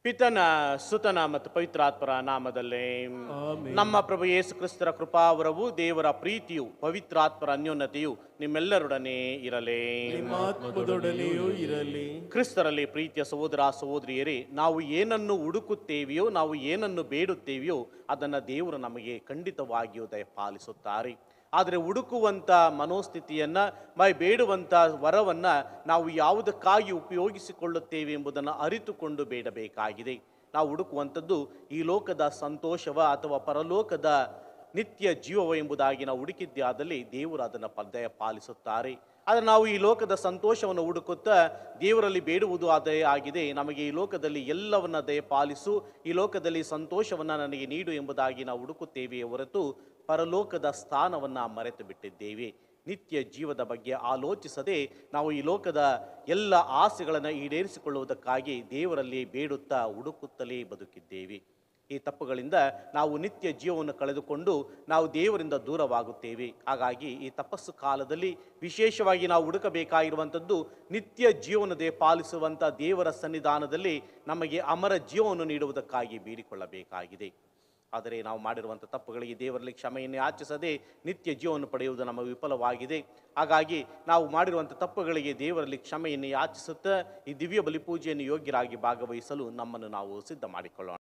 ಪಿತನ ಸುತನ ಮತ್ತು ಪವಿತ್ರಾತ್ಮರ ನಾಮದಲ್ಲೇ ಆಮೆನ್. ನಮ್ಮ ಪ್ರಭು ಯೇಸು ಕ್ರಿಸ್ತರ ಕೃಪಾವರವು ದೇವರ ಪ್ರೀತಿಯು ಪವಿತ್ರಾತ್ಮರ ಅನ್ಯೋನ್ಯತೆಯು ನಿಮ್ಮೆಲ್ಲರೊಡನೆ ಇರಲಿ. ನಿಮ್ಮ ಆತ್ಮದೊಡನೆಯೂ ಇರಲಿ. ಕ್ರಿಸ್ತರಲ್ಲಿ ಪ್ರೀತಿಯ ಸಹೋದರ ಸಹೋದರಿಯರೇ, ನಾವು ಏನನ್ನು ಹುಡುಕುತ್ತೇವೆಯೋ, ನಾವು ಏನನ್ನು ಬೇಡುತ್ತೇವೆಯೋ ಅದನ್ನು ದೇವರು ನಮಗೆ ಖಂಡಿತವಾಗಿಯೂ ದಯಪಾಲಿಸುತ್ತಾರೆ. ಆದರೆ ಹುಡುಕುವಂಥ ಮನೋಸ್ಥಿತಿಯನ್ನು ಬೇಡುವಂಥ ವರವನ್ನು ನಾವು ಯಾವುದಕ್ಕಾಗಿ ಉಪಯೋಗಿಸಿಕೊಳ್ಳುತ್ತೇವೆ ಎಂಬುದನ್ನು ಅರಿತುಕೊಂಡು ಬೇಡಬೇಕಾಗಿದೆ. ನಾವು ಹುಡುಕುವಂಥದ್ದು ಈ ಲೋಕದ ಸಂತೋಷವ ಅಥವಾ ಪರಲೋಕದ ನಿತ್ಯ ಜೀವವ ಎಂಬುದಾಗಿ ನಾವು ಹುಡುಕಿದ್ದೇ ಆದಲ್ಲಿ ದೇವರು ಅದನ್ನು ದಯಪಾಲಿಸುತ್ತಾರೆ. ಆದರೆ ನಾವು ಈ ಲೋಕದ ಸಂತೋಷವನ್ನು ಹುಡುಕುತ್ತಾ ದೇವರಲ್ಲಿ ಬೇಡುವುದು ಅದೇ ಆಗಿದೆ. ನಮಗೆ ಈ ಲೋಕದಲ್ಲಿ ಎಲ್ಲವನ್ನ ದಯಪಾಲಿಸು, ಈ ಲೋಕದಲ್ಲಿ ಸಂತೋಷವನ್ನು ನನಗೆ ನೀಡು ಎಂಬುದಾಗಿ ನಾವು ಹುಡುಕುತ್ತೇವೆ ಹೊರತು ಪರಲೋಕದ ಸ್ಥಾನವನ್ನು ಮರೆತು ಬಿಟ್ಟಿದ್ದೇವೆ. ನಿತ್ಯ ಜೀವದ ಬಗ್ಗೆ ಆಲೋಚಿಸದೆ ನಾವು ಈ ಲೋಕದ ಎಲ್ಲ ಆಸೆಗಳನ್ನು ಈಡೇರಿಸಿಕೊಳ್ಳುವುದಕ್ಕಾಗಿ ದೇವರಲ್ಲಿ ಬೇಡುತ್ತಾ ಹುಡುಕುತ್ತಲೇ ಬದುಕಿದ್ದೇವೆ. ಈ ತಪ್ಪುಗಳಿಂದ ನಾವು ನಿತ್ಯ ಜೀವವನ್ನು ಕಳೆದುಕೊಂಡು ನಾವು ದೇವರಿಂದ ದೂರವಾಗುತ್ತೇವೆ. ಹಾಗಾಗಿ ಈ ತಪಸ್ಸು ಕಾಲದಲ್ಲಿ ವಿಶೇಷವಾಗಿ ನಾವು ಹುಡುಕಬೇಕಾಗಿರುವಂಥದ್ದು ನಿತ್ಯ ಜೀವನದೇ ಪಾಲಿಸುವಂಥ ದೇವರ ಸನ್ನಿಧಾನದಲ್ಲಿ ನಮಗೆ ಅಮರ ಜೀವವನ್ನು ನೀಡುವುದಕ್ಕಾಗಿ ಬೇಡಿಕೊಳ್ಳಬೇಕಾಗಿದೆ. ಆದರೆ ನಾವು ಮಾಡಿರುವಂಥ ತಪ್ಪುಗಳಿಗೆ ದೇವರಲ್ಲಿ ಕ್ಷಮೆಯನ್ನು ಯಾಚಿಸದೆ ನಿತ್ಯ ಜೀವವನ್ನು ಪಡೆಯುವುದು ನಮ್ಮ ವಿಫಲವಾಗಿದೆ. ಹಾಗಾಗಿ ನಾವು ಮಾಡಿರುವಂಥ ತಪ್ಪುಗಳಿಗೆ ದೇವರಲ್ಲಿ ಕ್ಷಮೆಯನ್ನು ಯಾಚಿಸುತ್ತಾ ಈ ದಿವ್ಯ ಬಲಿಪೂಜೆಯನ್ನು ಯೋಗ್ಯರಾಗಿ ಭಾಗವಹಿಸಲು ನಮ್ಮನ್ನು ನಾವು ಸಿದ್ಧ ಮಾಡಿಕೊಳ್ಳೋಣ.